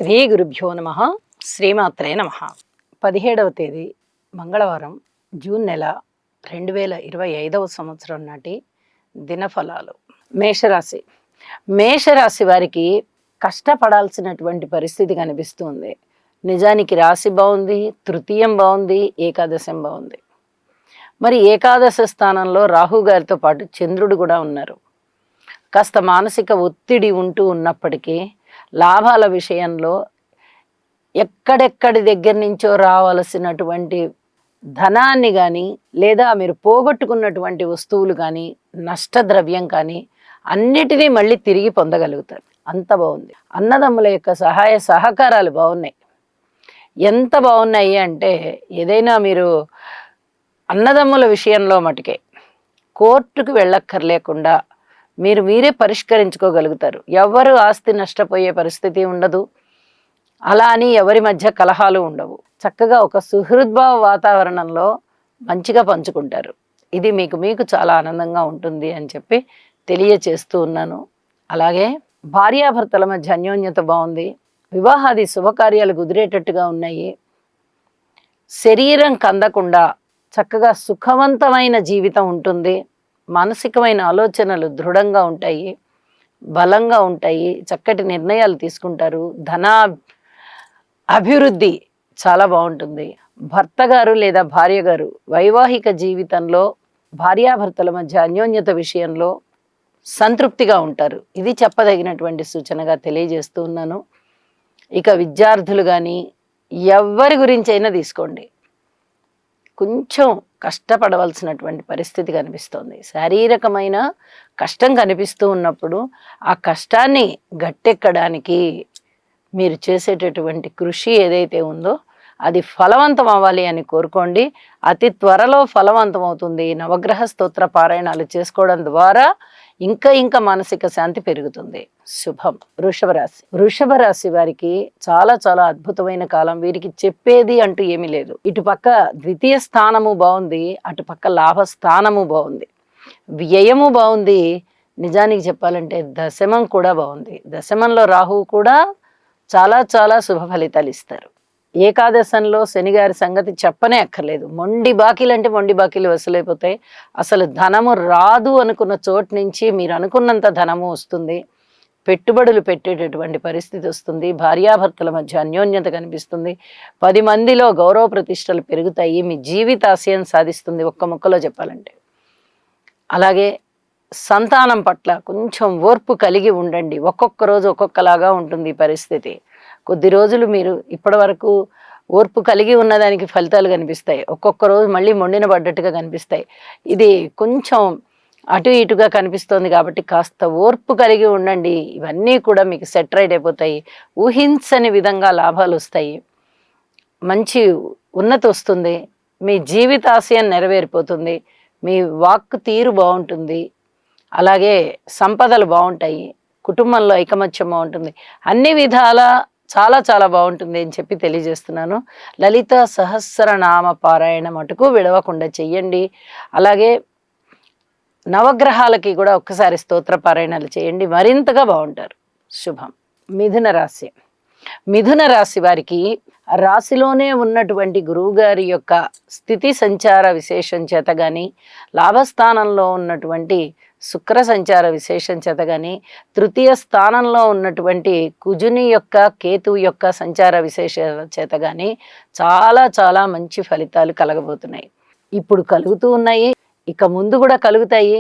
శ్రీ గురుభ్యో నమ. శ్రీమాత్రే నమ. 17వ తేదీ మంగళవారం, జూన్ నెల 2025 సంవత్సరం నాటి దినఫలాలు. మేషరాశి. మేషరాశి వారికి కష్టపడాల్సినటువంటి పరిస్థితి కనిపిస్తుంది. నిజానికి రాశి బాగుంది, తృతీయం బాగుంది, ఏకాదశం బాగుంది. మరి ఏకాదశ స్థానంలో రాహు గారితో పాటు చంద్రుడు కూడా ఉన్నారు. కాస్త మానసిక ఒత్తిడి ఉంటూ ఉన్నప్పటికీ లాభాల విషయంలో ఎక్కడెక్కడి దగ్గర నుంచో రావాల్సినటువంటి ధనాన్ని కానీ, లేదా మీరు పోగొట్టుకున్నటువంటి వస్తువులు కానీ, నష్టద్రవ్యం కానీ అన్నిటినీ మళ్ళీ తిరిగి పొందగలుగుతారు. అంత బాగుంది. అన్నదమ్ముల యొక్క సహాయ సహకారాలు బాగున్నాయి. ఎంత బాగున్నాయి అంటే, ఏదైనా మీరు అన్నదమ్ముల విషయంలో మటుకే కోర్టుకు వెళ్ళక్కర్లేకుండా మీరే పరిష్కరించుకోగలుగుతారు. ఎవరు ఆస్తి నష్టపోయే పరిస్థితి ఉండదు. అలా అని ఎవరి మధ్య కలహాలు ఉండవు. చక్కగా ఒక సుహృద్భావ వాతావరణంలో మంచిగా పంచుకుంటారు. ఇది మీకు చాలా ఆనందంగా ఉంటుంది అని చెప్పి తెలియచేస్తూ ఉన్నాను. అలాగే భార్యాభర్తల మధ్య అన్యోన్యత బాగుంది. వివాహాది శుభకార్యాలు కుదిరేటట్టుగా ఉన్నాయి. శరీరం కందకుండా చక్కగా సుఖవంతమైన జీవితం ఉంటుంది. మానసికమైన ఆలోచనలు దృఢంగా ఉంటాయి, బలంగా ఉంటాయి. చక్కటి నిర్ణయాలు తీసుకుంటారు. ధన అభివృద్ధి చాలా బాగుంటుంది. భర్త గారు లేదా భార్య గారు వైవాహిక జీవితంలో భార్యాభర్తల మధ్య అన్యోన్యత విషయంలో సంతృప్తిగా ఉంటారు. ఇది చెప్పదగినటువంటి సూచనగా తెలియజేస్తూ ఉన్నాను. ఇక విద్యార్థులు కానీ ఎవరి గురించి అయినా తీసుకోండి, కొంచెం కష్టపడవలసినటువంటి పరిస్థితి కనిపిస్తోంది. శారీరకమైన కష్టం కనిపిస్తూ ఉన్నప్పుడు ఆ కష్టాన్ని గట్టెక్కడానికి మీరు చేసేటటువంటి కృషి ఏదైతే ఉందో అది ఫలవంతం అవ్వాలి అని కోరుకోండి. అతి త్వరలో ఫలవంతం అవుతుంది. నవగ్రహ స్తోత్ర పారాయణాలు చేసుకోవడం ద్వారా ఇంకా మానసిక శాంతి పెరుగుతుంది. శుభం. వృషభ రాశి వారికి చాలా చాలా అద్భుతమైన కాలం. వీరికి చెప్పేది అంటూ ఏమీ లేదు. ఇటుపక్క ద్వితీయ స్థానము బాగుంది, అటుపక్క లాభస్థానము బాగుంది, వ్యయము బాగుంది. నిజానికి చెప్పాలంటే దశమం కూడా బాగుంది. దశమంలో రాహువు కూడా చాలా చాలా శుభ ఫలితాలు ఇస్తారు. ఏకాదశంలో శనిగారి సంగతి చెప్పనే అక్కర్లేదు. మొండి బాకీలు అంటే మొండి బాకీలు వసూలైపోతాయి. అసలు ధనము రాదు అనుకున్న చోటు నుంచి మీరు అనుకున్నంత ధనము వస్తుంది. పెట్టుబడులు పెట్టేటటువంటి పరిస్థితి వస్తుంది. భార్యాభర్తల మధ్య అన్యోన్యత కనిపిస్తుంది. 10 మందిలో గౌరవ ప్రతిష్టలు పెరుగుతాయి. మీ జీవితాశయం సాధిస్తుంది ఒక్క ముక్కలో చెప్పాలంటే. అలాగే సంతానం పట్ల కొంచెం ఓర్పు కలిగి ఉండండి. ఒక్కొక్క రోజు ఒక్కొక్కలాగా ఉంటుంది ఈ పరిస్థితి. కొద్ది రోజులు మీరు ఇప్పటి వరకు ఓర్పు కలిగి ఉన్నదానికి ఫలితాలు కనిపిస్తాయి. ఒక్కొక్క రోజు మళ్ళీ మొండిన పడ్డట్టుగా కనిపిస్తాయి. ఇది కొంచెం అటు ఇటుగా కనిపిస్తోంది కాబట్టి కాస్త ఓర్పు కలిగి ఉండండి. ఇవన్నీ కూడా మీకు సెట్ రైట్ అయిపోతాయి. ఊహించని విధంగా లాభాలు వస్తాయి. మంచి ఉన్నతి వస్తుంది. మీ జీవితాశయం నెరవేరిపోతుంది. మీ వాక్కు తీరు బాగుంటుంది. అలాగే సంపదలు బాగుంటాయి. కుటుంబంలో ఐకమత్యం బాగుంటుంది. అన్ని విధాల చాలా చాలా బాగుంటుంది అని చెప్పి తెలియజేస్తున్నాను. లలిత సహస్రనామ పారాయణ మటుకు విడవకుండా చెయ్యండి. అలాగే నవగ్రహాలకి కూడా ఒక్కసారి స్తోత్ర పారాయణాలు చేయండి. మరింతగా బాగుంటారు. శుభం. మిథున రాశి వారికి రాశిలోనే ఉన్నటువంటి గురువుగారి యొక్క స్థితి సంచార విశేషం చేత కానీ, లాభస్థానంలో ఉన్నటువంటి శుక్ర సంచార విశేషం చేత కానీ, తృతీయ స్థానంలో ఉన్నటువంటి కుజుని యొక్క కేతువు యొక్క సంచార విశేష చేత కానీ చాలా చాలా మంచి ఫలితాలు కలగబోతున్నాయి. ఇప్పుడు కలుగుతూ ఉన్నాయి, ఇక ముందు కూడా కలుగుతాయి.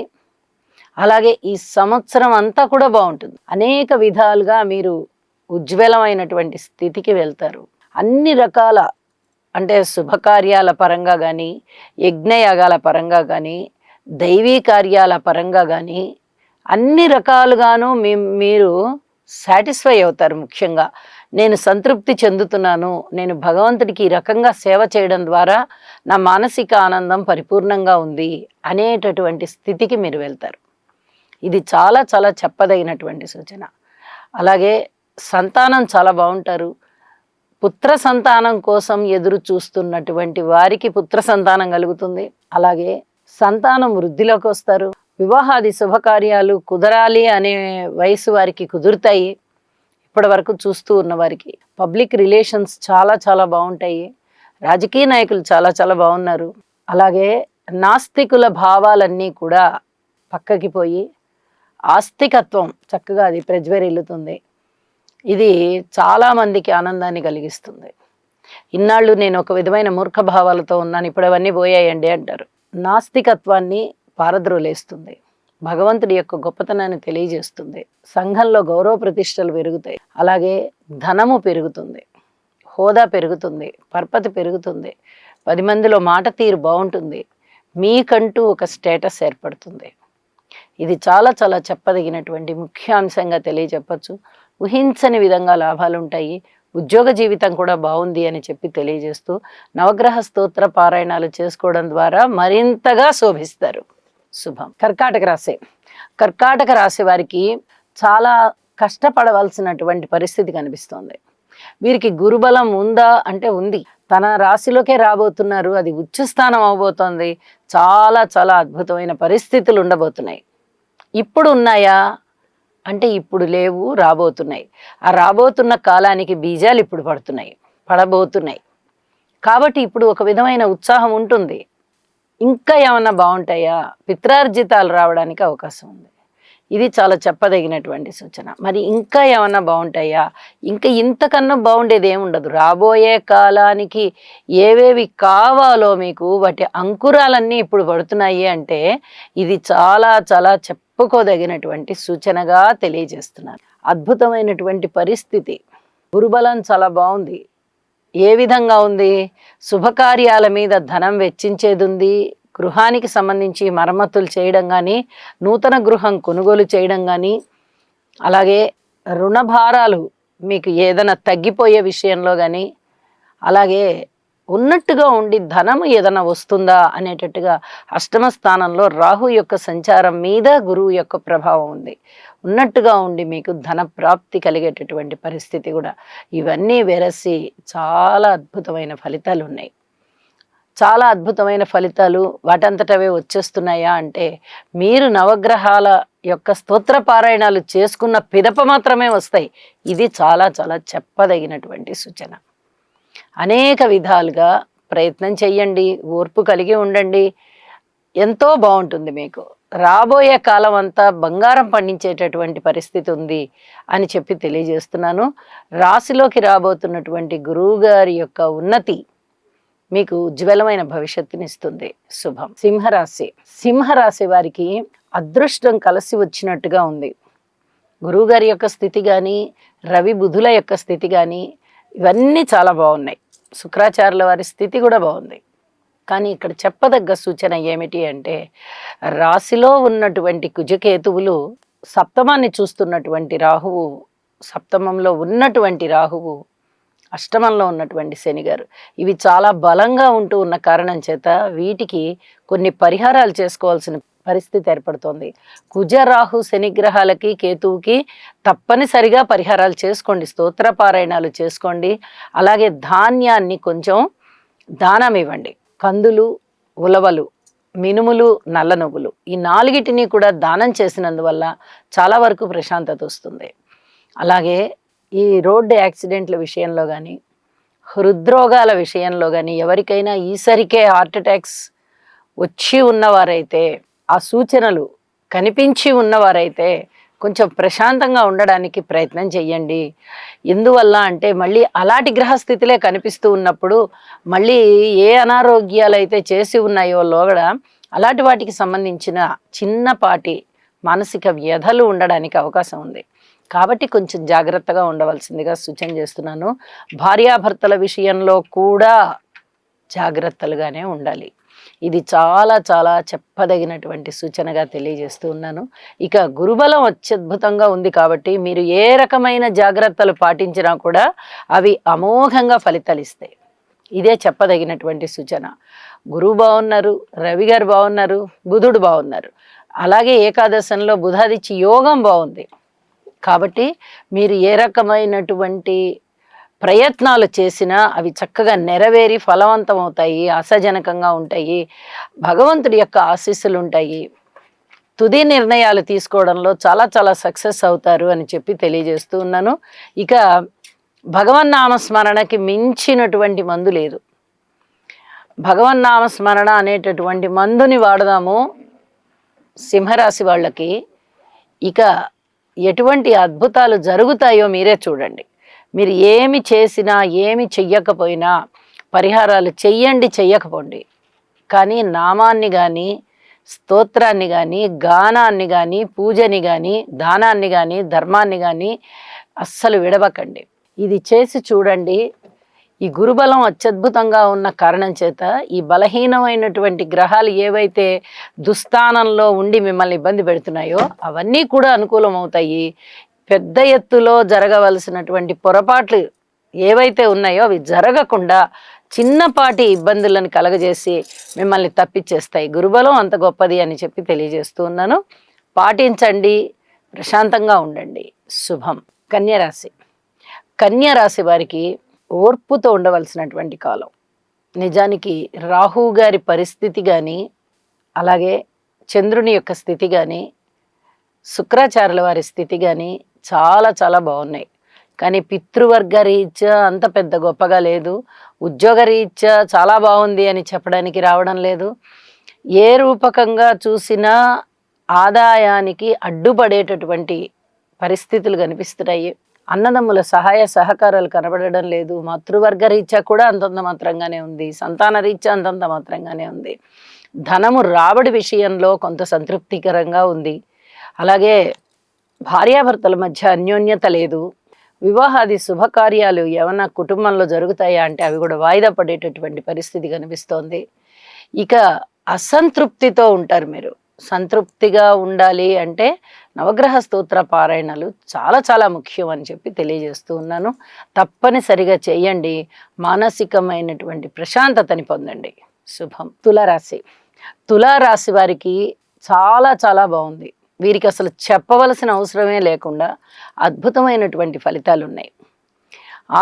అలాగే ఈ సంవత్సరం అంతా కూడా బాగుంటుంది. అనేక విధాలుగా మీరు ఉజ్వలమైనటువంటి స్థితికి వెళ్తారు. అన్ని రకాల అంటే శుభకార్యాల పరంగా కానీ, యజ్ఞయాగాల పరంగా కానీ, దైవీ కార్యాల పరంగా కానీ అన్ని రకాలుగాను మీరు సాటిస్ఫై అవుతారు. ముఖ్యంగా నేను సంతృప్తి చెందుతున్నాను, నేను భగవంతుడికి ఈ రకంగా సేవ చేయడం ద్వారా నా మానసిక ఆనందం పరిపూర్ణంగా ఉంది అనేటటువంటి స్థితికి మీరు వెళ్తారు. ఇది చాలా చాలా చెప్పదగినటువంటి సూచన. అలాగే సంతానం చాలా బాగుంటారు. పుత్ర సంతానం కోసం ఎదురు చూస్తున్నటువంటి వారికి పుత్ర సంతానం కలుగుతుంది. అలాగే సంతానం వృద్ధిలోకి వస్తారు. వివాహాది శుభకార్యాలు కుదరాలి అనే వయసు వారికి కుదురుతాయి. ఇప్పటి వరకు చూస్తూ ఉన్న వారికి పబ్లిక్ రిలేషన్స్ చాలా చాలా బాగుంటాయి. రాజకీయ నాయకులు చాలా చాలా బాగున్నారు. అలాగే నాస్తికుల భావాలన్నీ కూడా పక్కకి పోయి ఆస్తికత్వం చక్కగా అది ప్రజ్వరిల్లుతుంది. ఇది చాలా మందికి ఆనందాన్ని కలిగిస్తుంది. ఇన్నాళ్ళు నేను ఒక విధమైన మూర్ఖ భావాలతో ఉన్నాను, ఇప్పుడు అవన్నీ పోయాయండి అంటారు. నాస్తికత్వాన్ని పారద్రోలేస్తుంది. భగవంతుడి యొక్క గొప్పతనాన్ని తెలియజేస్తుంది. సంఘంలో గౌరవ ప్రతిష్టలు పెరుగుతాయి. అలాగే ధనము పెరుగుతుంది, హోదా పెరుగుతుంది, పరపతి పెరుగుతుంది, 10 మందిలో మాట తీరు బాగుంటుంది, మీకంటూ ఒక స్టేటస్ ఏర్పడుతుంది. ఇది చాలా చాలా చెప్పదగినటువంటి ముఖ్యాంశంగా తెలియజెప్పచ్చు. ఊహించని విధంగా లాభాలు ఉంటాయి. ఉద్యోగ జీవితం కూడా బాగుంది అని చెప్పి తెలియజేస్తూ నవగ్రహ స్తోత్ర పారాయణాలు చేసుకోవడం ద్వారా మరింతగా శోభిస్తారు. శుభం. కర్కాటక రాశి. కర్కాటక రాశి వారికి చాలా కష్టపడవలసినటువంటి పరిస్థితి కనిపిస్తోంది. వీరికి గురుబలం ఉందా అంటే ఉంది. తన రాశిలోకే రాబోతున్నారు, అది ఉచ్చ స్థానం అవబోతోంది. చాలా చాలా అద్భుతమైన పరిస్థితులు ఉండబోతున్నాయి. ఇప్పుడు ఉన్నాయా అంటే ఇప్పుడు లేవు, రాబోతున్నాయి. ఆ రాబోతున్న కాలానికి బీజాలు ఇప్పుడు పడబోతున్నాయి. కాబట్టి ఇప్పుడు ఒక విధమైన ఉత్సాహం ఉంటుంది. ఇంకా ఏమన్నా బాగుంటాయా? పిత్రార్జితాలు రావడానికి అవకాశం ఉంది. ఇది చాలా చెప్పదగినటువంటి సూచన. మరి ఇంకా ఏమన్నా బాగుంటాయా? ఇంకా ఇంతకన్నా బాగుండేది ఏముండదు. రాబోయే కాలానికి ఏవేవి కావాలో మీకు వాటి అంకురాలన్నీ ఇప్పుడు పడుతున్నాయి అంటే ఇది చాలా చాలా చెప్పుకోదగినటువంటి సూచనగా తెలియజేస్తున్నారు. అద్భుతమైనటువంటి పరిస్థితి. గురుబలం చాలా బాగుంది. ఏ విధంగా ఉంది? శుభకార్యాల మీద ధనం వెచ్చించేది ఉంది. గృహానికి సంబంధించి మరమ్మతులు చేయడం కానీ, నూతన గృహం కొనుగోలు చేయడం కానీ, అలాగే రుణభారాలు మీకు ఏదైనా తగ్గిపోయే విషయంలో కానీ, అలాగే ఉన్నట్టుగా ఉండి ధనము ఏదైనా వస్తుందా అనేటట్టుగా అష్టమ స్థానంలో రాహు యొక్క సంచారం మీద గురువు యొక్క ప్రభావం ఉంది. ఉన్నట్టుగా ఉండి మీకు ధన ప్రాప్తి కలిగేటటువంటి పరిస్థితి కూడా. ఇవన్నీ వెరసి చాలా అద్భుతమైన ఫలితాలు ఉన్నాయి. చాలా అద్భుతమైన ఫలితాలు వాటంతటవే వచ్చేస్తున్నాయా అంటే మీరు నవగ్రహాల యొక్క స్తోత్ర పారాయణాలు చేసుకున్న పిదప మాత్రమే వస్తాయి. ఇది చాలా చాలా చెప్పదగినటువంటి సూచన. అనేక విధాలుగా ప్రయత్నం చెయ్యండి, ఓర్పు కలిగి ఉండండి, ఎంతో బాగుంటుంది. మీకు రాబోయే కాలం అంతా బంగారం పండించేటటువంటి పరిస్థితి ఉంది అని చెప్పి తెలియజేస్తున్నాను. రాశిలోకి రాబోతున్నటువంటి గురువు గారి యొక్క ఉన్నతి మీకు ఉజ్వలమైన భవిష్యత్తుని ఇస్తుంది. శుభం. సింహరాశి. సింహరాశి వారికి అదృష్టం కలిసి వచ్చినట్టుగా ఉంది. గురువుగారి యొక్క స్థితి కానీ, రవి బుధుల యొక్క స్థితి కానీ, ఇవన్నీ చాలా బాగున్నాయి. శుక్రాచార్యుల వారి స్థితి కూడా బాగుంది. కానీ ఇక్కడ చెప్పదగ్గ సూచన ఏమిటి అంటే రాశిలో ఉన్నటువంటి కుజకేతువులు సప్తమాన్ని చూస్తున్నటువంటి రాహువు, సప్తమంలో ఉన్నటువంటి రాహువు, అష్టమంలో ఉన్నటువంటి శని గారు, ఇవి చాలా బలంగా ఉంటూ ఉన్న కారణం చేత వీటికి కొన్ని పరిహారాలు చేసుకోవాల్సిన పరిస్థితి ఏర్పడుతోంది. కుజ రాహు శనిగ్రహాలకి కేతువుకి తప్పనిసరిగా పరిహారాలు చేసుకోండి, స్తోత్ర పారాయణాలు చేసుకోండి. అలాగే ధాన్యాన్ని కొంచెం దానం ఇవ్వండి. కందులు, ఉలవలు, మినుములు, నల్ల నువ్వులు, ఈ 4టిని కూడా దానం చేసినందువల్ల చాలా వరకు ప్రశాంతత వస్తుంది. అలాగే ఈ రోడ్డు యాక్సిడెంట్ల విషయంలో కానీ, హృద్రోగాల విషయంలో కానీ, ఎవరికైనా ఈసరికే హార్ట్ అటాక్స్ వచ్చి ఉన్నవారైతే, ఆ సూచనలు కనిపించి ఉన్నవారైతే కొంచెం ప్రశాంతంగా ఉండడానికి ప్రయత్నం చెయ్యండి. ఎందువల్ల అంటే మళ్ళీ అలాంటి గ్రహస్థితిలే కనిపిస్తూ ఉన్నప్పుడు మళ్ళీ ఏ అనారోగ్యాలు అయితే చేసి ఉన్నాయో లోగడ అలాంటి వాటికి సంబంధించిన చిన్నపాటి మానసిక వ్యధలు ఉండడానికి అవకాశం ఉంది. కాబట్టి కొంచెం జాగ్రత్తగా ఉండవలసిందిగా సూచన చేస్తున్నాను. భార్యాభర్తల విషయంలో కూడా జాగ్రత్తలుగానే ఉండాలి. ఇది చాలా చాలా చెప్పదగినటువంటి సూచనగా తెలియజేస్తూ ఉన్నాను. ఇక గురుబలం అత్యద్భుతంగా ఉంది కాబట్టి మీరు ఏ రకమైన జాగ్రత్తలు పాటించినా కూడా అవి అమోఘంగా ఫలితాలు ఇస్తాయి. ఇదే చెప్పదగినటువంటి సూచన. గురువు బాగున్నారు, రవి గారు బాగున్నారు, బుధుడు బాగున్నారు. అలాగే ఏకాదశంలో బుధాదిత్య యోగం బాగుంది. కాబట్టి మీరు ఏ రకమైనటువంటి ప్రయత్నాలు చేసినా అవి చక్కగా నెరవేరి ఫలవంతం అవుతాయి, ఆశాజనకంగా ఉంటాయి, భగవంతుడి యొక్క ఆశీస్సులు ఉంటాయి. తుది నిర్ణయాలు తీసుకోవడంలో చాలా చాలా సక్సెస్ అవుతారు అని చెప్పి తెలియజేస్తూ ఉన్నాను. ఇక భగవన్నామస్మరణకి మించినటువంటి మందు లేదు. భగవన్నామస్మరణ అనేటటువంటి మందుని వాడదాము సింహరాశి వాళ్ళకి. ఇక ఎటువంటి అద్భుతాలు జరుగుతాయో మీరే చూడండి. మీరు ఏమి చేసినా ఏమి చెయ్యకపోయినా పరిహారాలు చెయ్యండి, చెయ్యకపోండి, కానీ నామాన్ని కానీ స్తోత్రాన్ని కానీ గానాన్ని కానీ పూజని కానీ దానాన్ని కానీ ధర్మాన్ని కానీ అస్సలు విడవకండి. ఇది చేసి చూడండి. ఈ గురుబలం అత్యద్భుతంగా ఉన్న కారణం చేత ఈ బలహీనమైనటువంటి గ్రహాలు ఏవైతే దుస్థానంలో ఉండి మిమ్మల్ని ఇబ్బంది పెడుతున్నాయో అవన్నీ కూడా అనుకూలం అవుతాయి. పెద్ద ఎత్తులో జరగవలసినటువంటి పొరపాట్లు ఏవైతే ఉన్నాయో అవి జరగకుండా చిన్నపాటి ఇబ్బందులను కలగజేసి మిమ్మల్ని తప్పించేస్తాయి. గురుబలం అంత గొప్పది అని చెప్పి తెలియజేస్తూ ఉన్నాను. పాటించండి, ప్రశాంతంగా ఉండండి. శుభం. కన్యరాశి. కన్యరాశి వారికి ఓర్పుతో ఉండవలసినటువంటి కాలం. నిజానికి రాహు గారి పరిస్థితి కానీ, అలాగే చంద్రుని యొక్క స్థితి కానీ, శుక్రాచార్యుల వారి స్థితి కానీ చాలా చాలా బాగున్నాయి. కానీ పితృవర్గ రీత్యా అంత పెద్ద గొప్పగా లేదు. ఉద్యోగ రీత్యా చాలా బాగుంది అని చెప్పడానికి రావడం లేదు. ఏ రూపకంగా చూసినా ఆదాయానికి అడ్డుపడేటటువంటి పరిస్థితులు కనిపిస్తున్నాయి. అన్నదమ్ముల సహాయ సహకారాలు కనబడడం లేదు. మాతృవర్గ రీత్యా కూడా అంతంత మాత్రంగానే ఉంది. సంతాన రీత్యా అంతంత మాత్రంగానే ఉంది. ధనము రాబడి విషయంలో కొంత సంతృప్తికరంగా ఉంది. అలాగే భార్యాభర్తల మధ్య అన్యోన్యత లేదు. వివాహాది శుభకార్యాలు ఏమన్నా కుటుంబంలో జరుగుతాయా అంటే అవి కూడా వాయిదా పడేటటువంటి పరిస్థితి కనిపిస్తోంది. ఇక అసంతృప్తితో ఉంటారు మీరు. సంతృప్తిగా ఉండాలి అంటే నవగ్రహ స్తోత్ర పారాయణలు చాలా చాలా ముఖ్యం అని చెప్పి తెలియజేస్తూ ఉన్నాను. తప్పనిసరిగా చేయండి. మానసికమైనటువంటి ప్రశాంతతని పొందండి. శుభం. తులారాశి. తులారాశి వారికి చాలా చాలా బాగుంది. వీరికి అసలు చెప్పవలసిన అవసరమే లేకుండా అద్భుతమైనటువంటి ఫలితాలు ఉన్నాయి.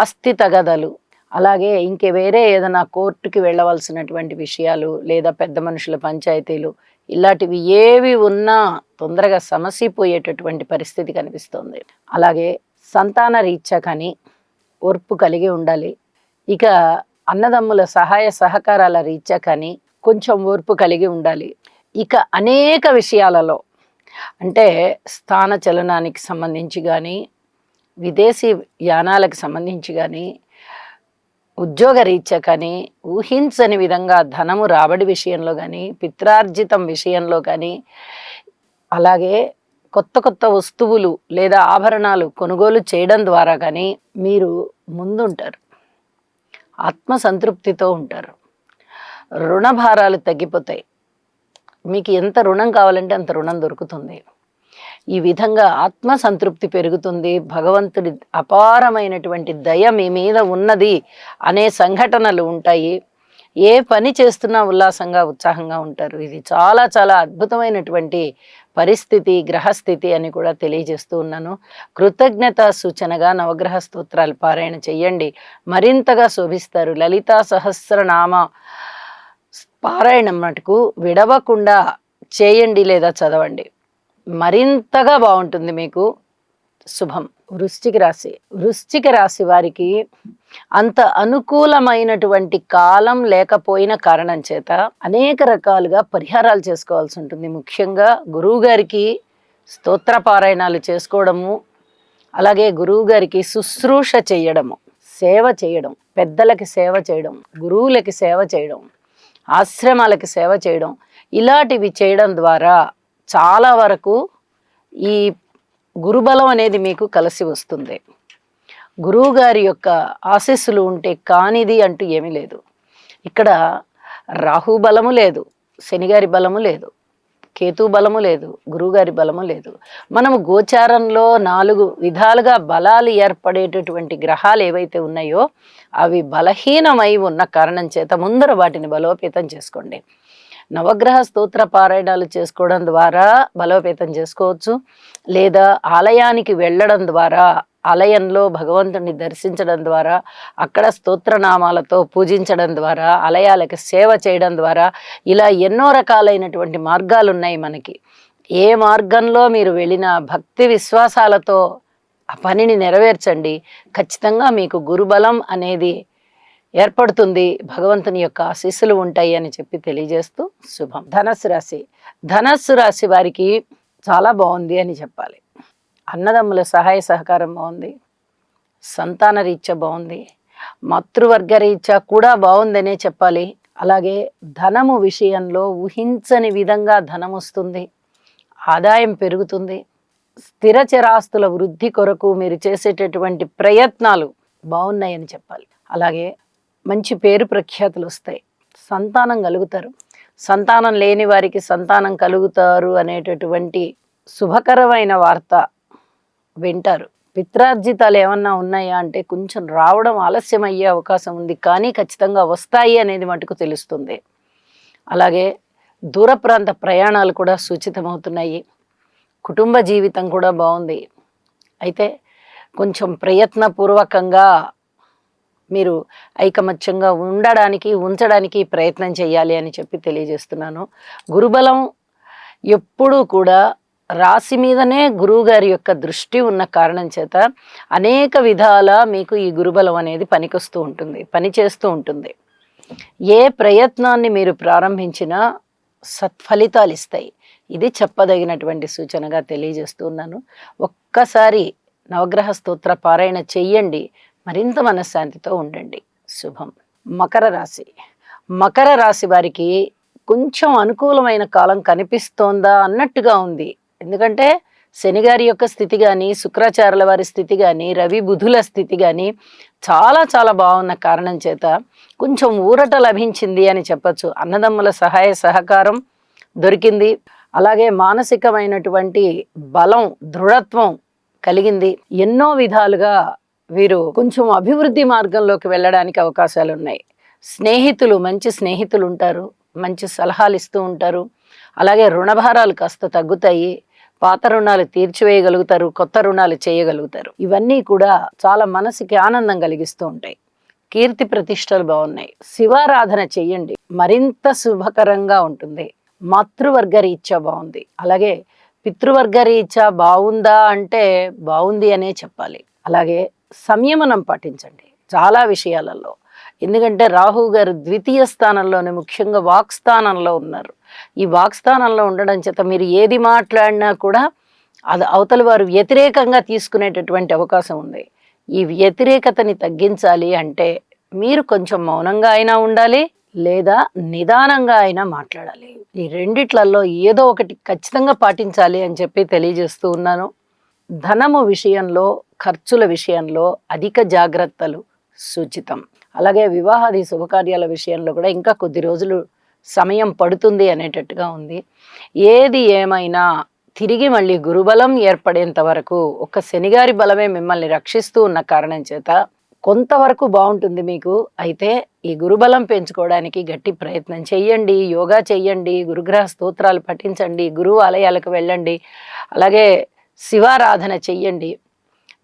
ఆస్తి తగాదాలు, అలాగే ఇంకే వేరే ఏదైనా కోర్టుకి వెళ్ళవలసినటువంటి విషయాలు లేదా పెద్ద మనుషుల పంచాయతీలు ఇలాంటివి ఏవి ఉన్నా తొందరగా సమసిపోయేటటువంటి పరిస్థితి కనిపిస్తుంది. అలాగే సంతాన రీత్యా కానీ ఓర్పు కలిగి ఉండాలి. ఇక అన్నదమ్ముల సహాయ సహకారాల రీత్యా కానీ కొంచెం ఓర్పు కలిగి ఉండాలి. ఇక అనేక విషయాలలో అంటే స్థాన చలనానికి సంబంధించి కానీ, విదేశీ యానాలకు సంబంధించి కానీ, ఉద్యోగ రీత్యా కానీ, ఊహించని విధంగా ధనము రాబడి విషయంలో కానీ, పిత్రార్జితం విషయంలో కానీ, అలాగే కొత్త కొత్త వస్తువులు లేదా ఆభరణాలు కొనుగోలు చేయడం ద్వారా కానీ మీరు ముందుంటారు. ఆత్మసంతృప్తితో ఉంటారు. రుణభారాలు తగ్గిపోతాయి. మీకు ఎంత రుణం కావాలంటే అంత రుణం దొరుకుతుంది. ఈ విధంగా ఆత్మసంతృప్తి పెరుగుతుంది. భగవంతుడి అపారమైనటువంటి దయ మీ మీద ఉన్నది అనే సంఘటనలు ఉంటాయి. ఏ పని చేస్తున్నా ఉల్లాసంగా ఉత్సాహంగా ఉంటారు. ఇది చాలా చాలా అద్భుతమైనటువంటి పరిస్థితి, గ్రహస్థితి అని కూడా తెలియజేస్తూ ఉన్నాను. కృతజ్ఞత సూచనగా నవగ్రహ స్తోత్రాలు పారాయణ చెయ్యండి, మరింతగా శోభిస్తారు. లలితా సహస్రనామ పారాయణం మటుకు విడవకుండా చేయండి లేదా చదవండి, మరింతగా బాగుంటుంది మీకు. శుభం. వృశ్చిక రాశి. వృశ్చిక రాశి వారికి అంత అనుకూలమైనటువంటి కాలం లేకపోయిన కారణం చేత అనేక రకాలుగా పరిహారాలు చేసుకోవాల్సి ఉంటుంది. ముఖ్యంగా గురువు గారికి స్తోత్ర పారాయణాలు చేసుకోవడము, అలాగే గురువు గారికి శుశ్రూష చేయడము, సేవ చేయడం, పెద్దలకి సేవ చేయడం, గురువులకి సేవ చేయడం, ఆశ్రమాలకి సేవ చేయడం, ఇలాంటివి చేయడం ద్వారా చాలా వరకు ఈ గురుబలం అనేది మీకు కలిసి వస్తుంది. గురువు గారి యొక్క ఆశీస్సులు ఉంటే కానిది అంటూ ఏమీ లేదు. ఇక్కడ రాహు బలము లేదు, శనిగారి బలము లేదు, కేతు బలము లేదు, గురువుగారి బలము లేదు. మనము గోచారంలో 4 విధాలుగా బలాలు ఏర్పడేటటువంటి గ్రహాలు ఏవైతే ఉన్నాయో అవి బలహీనమై ఉన్న కారణం చేత ముందర వాటిని బలోపేతం చేసుకోండి. నవగ్రహ స్తోత్ర పారాయణాలు చేసుకోవడం ద్వారా బలోపేతం చేసుకోవచ్చు, లేదా ఆలయానికి వెళ్ళడం ద్వారా, ఆలయంలో భగవంతుని దర్శించడం ద్వారా, అక్కడ స్తోత్రనామాలతో పూజించడం ద్వారా, ఆలయాలకు సేవ చేయడం ద్వారా, ఇలా ఎన్నో రకాలైనటువంటి మార్గాలు ఉన్నాయి మనకి. ఏ మార్గంలో మీరు వెళ్ళినా భక్తి విశ్వాసాలతో ఆ పనిని నెరవేర్చండి. ఖచ్చితంగా మీకు గురుబలం అనేది ఏర్పడుతుంది. భగవంతుని యొక్క ఆశీస్సులు ఉంటాయి అని చెప్పి తెలియజేస్తూ శుభం. ధనస్సు రాశి. ధనస్సు రాశి వారికి చాలా బాగుంది అని చెప్పాలి. అన్నదమ్ముల సహాయ సహకారం బాగుంది. సంతాన రీత్యా బాగుంది. మాతృవర్గ రీత్యా కూడా బాగుందనే చెప్పాలి. అలాగే ధనము విషయంలో ఊహించని విధంగా ధనం వస్తుంది. ఆదాయం పెరుగుతుంది. స్థిర చరాస్తుల వృద్ధి కొరకు మీరు చేసేటటువంటి ప్రయత్నాలు బాగున్నాయని చెప్పాలి. అలాగే మంచి పేరు ప్రఖ్యాతులు వస్తాయి. సంతానం కలుగుతారు. సంతానం లేని వారికి సంతానం కలుగుతారు అనేటటువంటి శుభకరమైన వార్త వింటారు. పిత్రార్జితాలు ఏమన్నా ఉన్నాయా అంటే కొంచెం రావడం ఆలస్యం అయ్యే అవకాశం ఉంది, కానీ ఖచ్చితంగా వస్తాయి అనేది మటుకు తెలుస్తుంది. అలాగే దూర ప్రాంత ప్రయాణాలు కూడా సూచితమవుతున్నాయి. కుటుంబ జీవితం కూడా బాగుంది. అయితే కొంచెం ప్రయత్నపూర్వకంగా మీరు ఐకమత్యంగా ఉంచడానికి ప్రయత్నం చేయాలి అని చెప్పి తెలియజేస్తున్నాను. గురుబలం ఎప్పుడూ కూడా రాశి మీదనే గురువుగారి యొక్క దృష్టి ఉన్న కారణం చేత అనేక విధాల మీకు ఈ గురుబలం అనేది పనిచేస్తూ ఉంటుంది. ఏ ప్రయత్నాన్ని మీరు ప్రారంభించినా సత్ఫలితాలు ఇస్తాయి. ఇది చెప్పదగినటువంటి సూచనగా తెలియజేస్తున్నాను. ఒక్కసారి నవగ్రహ స్తోత్ర పారాయణ చెయ్యండి. మరింత మనశ్శాంతితో ఉండండి. శుభం. మకర రాశి. మకర రాశి వారికి కొంచెం అనుకూలమైన కాలం కనిపిస్తోందా అన్నట్టుగా ఉంది. ఎందుకంటే శనిగారి యొక్క స్థితి కానీ, శుక్రాచార్యుల వారి స్థితి కానీ, రవి బుధుల స్థితి కానీ చాలా చాలా బాగున్న కారణం చేత కొంచెం ఊరట లభించింది అని చెప్పచ్చు. అన్నదమ్ముల సహాయ సహకారం దొరికింది. అలాగే మానసికమైనటువంటి బలం, దృఢత్వం కలిగింది. ఎన్నో విధాలుగా వీరు కొంచెం అభివృద్ధి మార్గంలోకి వెళ్ళడానికి అవకాశాలు ఉన్నాయి. మంచి స్నేహితులు ఉంటారు. మంచి సలహాలు ఇస్తూ ఉంటారు. అలాగే రుణభారాలు కాస్త తగ్గుతాయి. పాత రుణాలు తీర్చివేయగలుగుతారు. కొత్త రుణాలు చేయగలుగుతారు. ఇవన్నీ కూడా చాలా మనసుకి ఆనందం కలిగిస్తూ ఉంటాయి. కీర్తి ప్రతిష్టలు బాగున్నాయి. శివారాధన చెయ్యండి, మరింత శుభకరంగా ఉంటుంది. మాతృవర్గ రీత్యా బాగుంది. అలాగే పితృవర్గ రీత్యా బాగుందా అంటే బాగుంది అనే చెప్పాలి. అలాగే సంయమనం పాటించండి చాలా విషయాలలో. ఎందుకంటే రాహు గారు ద్వితీయ స్థానంలోనే, ముఖ్యంగా వాక్స్థానంలో ఉన్నారు. ఈ వాక్స్థానంలో ఉండడం చేత మీరు ఏది మాట్లాడినా కూడా అది అవతలి వారు వ్యతిరేకంగా తీసుకునేటటువంటి అవకాశం ఉంది. ఈ వ్యతిరేకతని తగ్గించాలి అంటే మీరు కొంచెం మౌనంగా అయినా ఉండాలి, లేదా నిదానంగా అయినా మాట్లాడాలి. ఈ రెండిట్లలో ఏదో ఒకటి ఖచ్చితంగా పాటించాలి అని చెప్పి తెలియజేస్తూ ఉన్నాను. ధనము విషయంలో, ఖర్చుల విషయంలో అధిక జాగ్రత్తలు సూచితం. అలాగే వివాహాది శుభకార్యాల విషయంలో కూడా ఇంకా కొద్ది రోజులు సమయం పడుతుంది అనేటట్టుగా ఉంది. ఏది ఏమైనా తిరిగి మళ్ళీ గురుబలం ఏర్పడేంత వరకు ఒక్క శనిగారి బలమే మిమ్మల్ని రక్షిస్తూ ఉన్న కారణం చేత కొంతవరకు బాగుంటుంది మీకు. అయితే ఈ గురుబలం పెంచుకోవడానికి గట్టి ప్రయత్నం చెయ్యండి. యోగా చెయ్యండి, గురుగ్రహ స్తోత్రాలు పఠించండి, గురువు ఆలయాలకు వెళ్ళండి, అలాగే శివారాధన చెయ్యండి.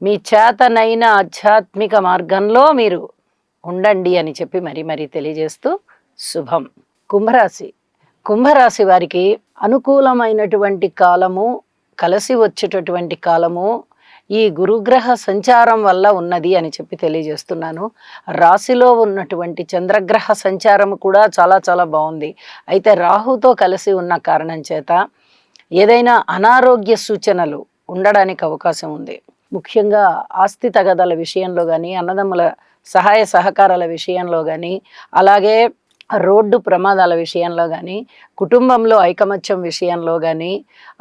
మీ చేతనైన ఆధ్యాత్మిక మార్గంలో మీరు ఉండండి అని చెప్పి మరీ తెలియజేస్తూ శుభం. కుంభరాశి. కుంభరాశి వారికి అనుకూలమైనటువంటి కాలము, కలిసి వచ్చేటటువంటి కాలము ఈ గురుగ్రహ సంచారం వల్ల ఉన్నది అని చెప్పి తెలియజేస్తున్నాను. రాశిలో ఉన్నటువంటి చంద్రగ్రహ సంచారం కూడా చాలా చాలా బాగుంది. అయితే రాహుతో కలిసి ఉన్న కారణం చేత ఏదైనా అనారోగ్య సూచనలు ఉండడానికి అవకాశం ఉంది. ముఖ్యంగా ఆస్తి తగదల విషయంలో కానీ, అన్నదమ్ముల సహాయ సహకారాల విషయంలో కానీ, అలాగే రోడ్డు ప్రమాదాల విషయంలో కానీ, కుటుంబంలో ఐకమత్యం విషయంలో కానీ,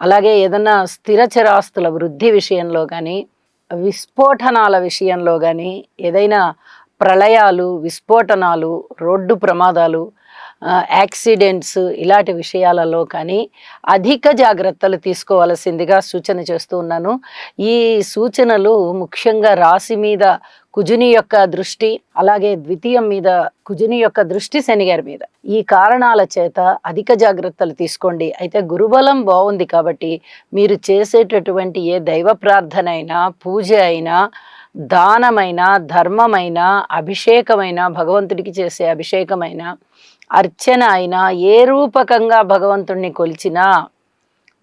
అలాగే ఏదైనా స్థిరచరాస్తుల వృద్ధి విషయంలో కానీ, విస్ఫోటనాల విషయంలో కానీ, ఏదైనా ప్రళయాలు, విస్ఫోటనాలు, రోడ్డు ప్రమాదాలు, యాక్సిడెంట్స్ ఇలాంటి విషయాలలో కానీ అధిక జాగ్రత్తలు తీసుకోవాల్సిందిగా సూచన చేస్తూ ఉన్నాను. ఈ సూచనలు ముఖ్యంగా రాశి మీద కుజుని యొక్క దృష్టి, అలాగే ద్వితీయం మీద కుజుని యొక్క దృష్టి శనిగారి మీద, ఈ కారణాల చేత అధిక జాగ్రత్తలు తీసుకోండి. అయితే గురుబలం బాగుంది కాబట్టి మీరు చేసేటటువంటి ఏ దైవ ప్రార్థన అయినా, పూజ అయినా, దానమైన, ధర్మమైన, అభిషేకమైన, భగవంతుడికి చేసే అభిషేకమైన, అర్చన అయినా, ఏ రూపకంగా భగవంతుణ్ణి కొలిచినా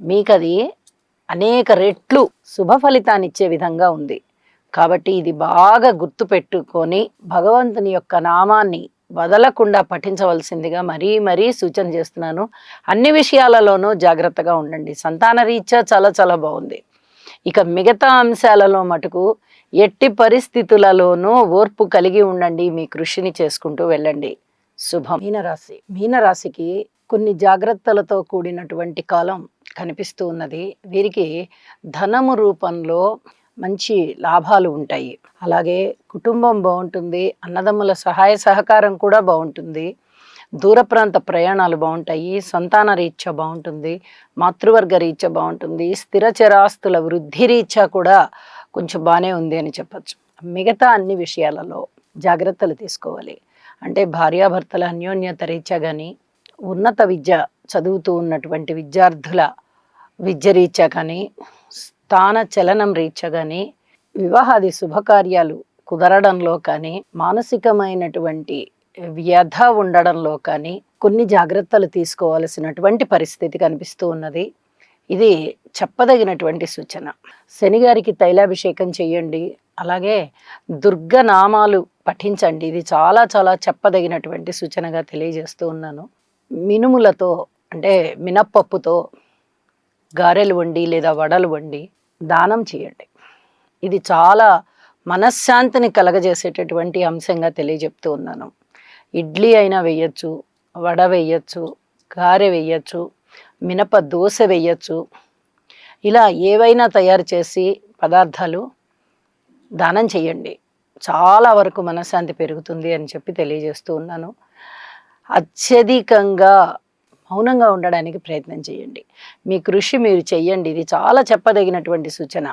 మీకు అది అనేక రెట్లు శుభ ఫలితాన్ని ఇచ్చే విధంగా ఉంది. కాబట్టి ఇది బాగా గుర్తు పెట్టుకొని భగవంతుని యొక్క నామాన్ని వదలకుండా పఠించవలసిందిగా మరీ మరీ సూచన చేస్తున్నాను. అన్ని విషయాలలోనూ జాగ్రత్తగా ఉండండి. సంతాన రీత్యా చాలా చాలా బాగుంది. ఇక మిగతా అంశాలలో మటుకు ఎట్టి పరిస్థితులలోనూ ఓర్పు కలిగి ఉండండి. మీ కృషిని చేసుకుంటూ వెళ్ళండి. శుభం. మీనరాశికి కొన్ని జాగ్రత్తలతో కూడినటువంటి కాలం కనిపిస్తూ ఉన్నది. వీరికి ధనము రూపంలో మంచి లాభాలు ఉంటాయి. అలాగే కుటుంబం బాగుంటుంది. అన్నదమ్ముల సహాయ సహకారం కూడా బాగుంటుంది. దూర ప్రాంత ప్రయాణాలు బాగుంటాయి. సంతాన రీత్యా బాగుంటుంది. మాతృవర్గ రీత్యా బాగుంటుంది. స్థిర చరాస్తుల వృద్ధి రీత్యా కూడా కొంచెం బాగానే ఉంది అని చెప్పచ్చు. మిగతా అన్ని విషయాలలో జాగ్రత్తలు తీసుకోవాలి. అంటే భార్యాభర్తల అన్యోన్యత రీత్యా కానీ, ఉన్నత విద్య చదువుతూ ఉన్నటువంటి విద్యార్థుల విద్య రీత్యా కానీ, స్థాన చలనం రీత్యా కానీ, వివాహాది శుభకార్యాలు కుదరడంలో కానీ, మానసికమైనటువంటి వ్యధ ఉండడంలో కానీ కొన్ని జాగ్రత్తలు తీసుకోవాల్సినటువంటి పరిస్థితి కనిపిస్తూ ఉన్నది. ఇది చెప్పదగినటువంటి సూచన. శనిగారికి తైలాభిషేకం చెయ్యండి. అలాగే దుర్గనామాలు పఠించండి. ఇది చాలా చాలా చెప్పదగినటువంటి సూచనగా తెలియజేస్తూ ఉన్నాను. మినుములతో అంటే మినప్పప్పుతో గారెలు వండి లేదా వడలు వండి దానం చేయండి. ఇది చాలా మనశ్శాంతిని కలగజేసేటటువంటి అంశంగా తెలియజెప్తూ ఉన్నాను. ఇడ్లీ అయినా వేయచ్చు, వడ వేయచ్చు, గారె వేయచ్చు, మినప దోశ వేయచ్చు. ఇలా ఏవైనా తయారు చేసి పదార్థాలు దానం చేయండి. చాలా వరకు మనశ్శాంతి పెరుగుతుంది అని చెప్పి తెలియజేస్తూ ఉన్నాను. అత్యధికంగా మౌనంగా ఉండడానికి ప్రయత్నం చేయండి. మీ కృషి మీరు చెయ్యండి. ఇది చాలా చెప్పదగినటువంటి సూచన.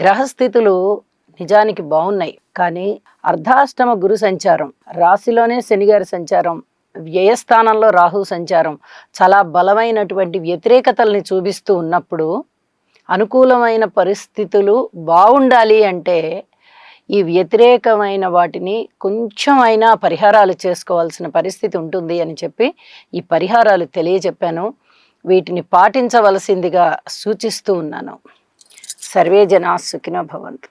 గ్రహస్థితులు నిజానికి బాగున్నాయి, కానీ అర్ధాష్టమ గురు సంచారం, రాశిలోనే శనిగారి సంచారం, వ్యయస్థానంలో రాహు సంచారం చాలా బలమైనటువంటి వ్యతిరేకతల్ని చూపిస్తూ ఉన్నప్పుడు అనుకూలమైన పరిస్థితులు బాగుండాలి అంటే ఈ వ్యతిరేకమైన వాటిని కొంచెమైనా పరిహారాలు చేసుకోవాల్సిన పరిస్థితి ఉంటుంది అని చెప్పి ఈ పరిహారాలు తెలియజెప్పాను. వీటిని పాటించవలసిందిగా సూచిస్తూ ఉన్నాను. సర్వే జనా సుఖినో భవంతు.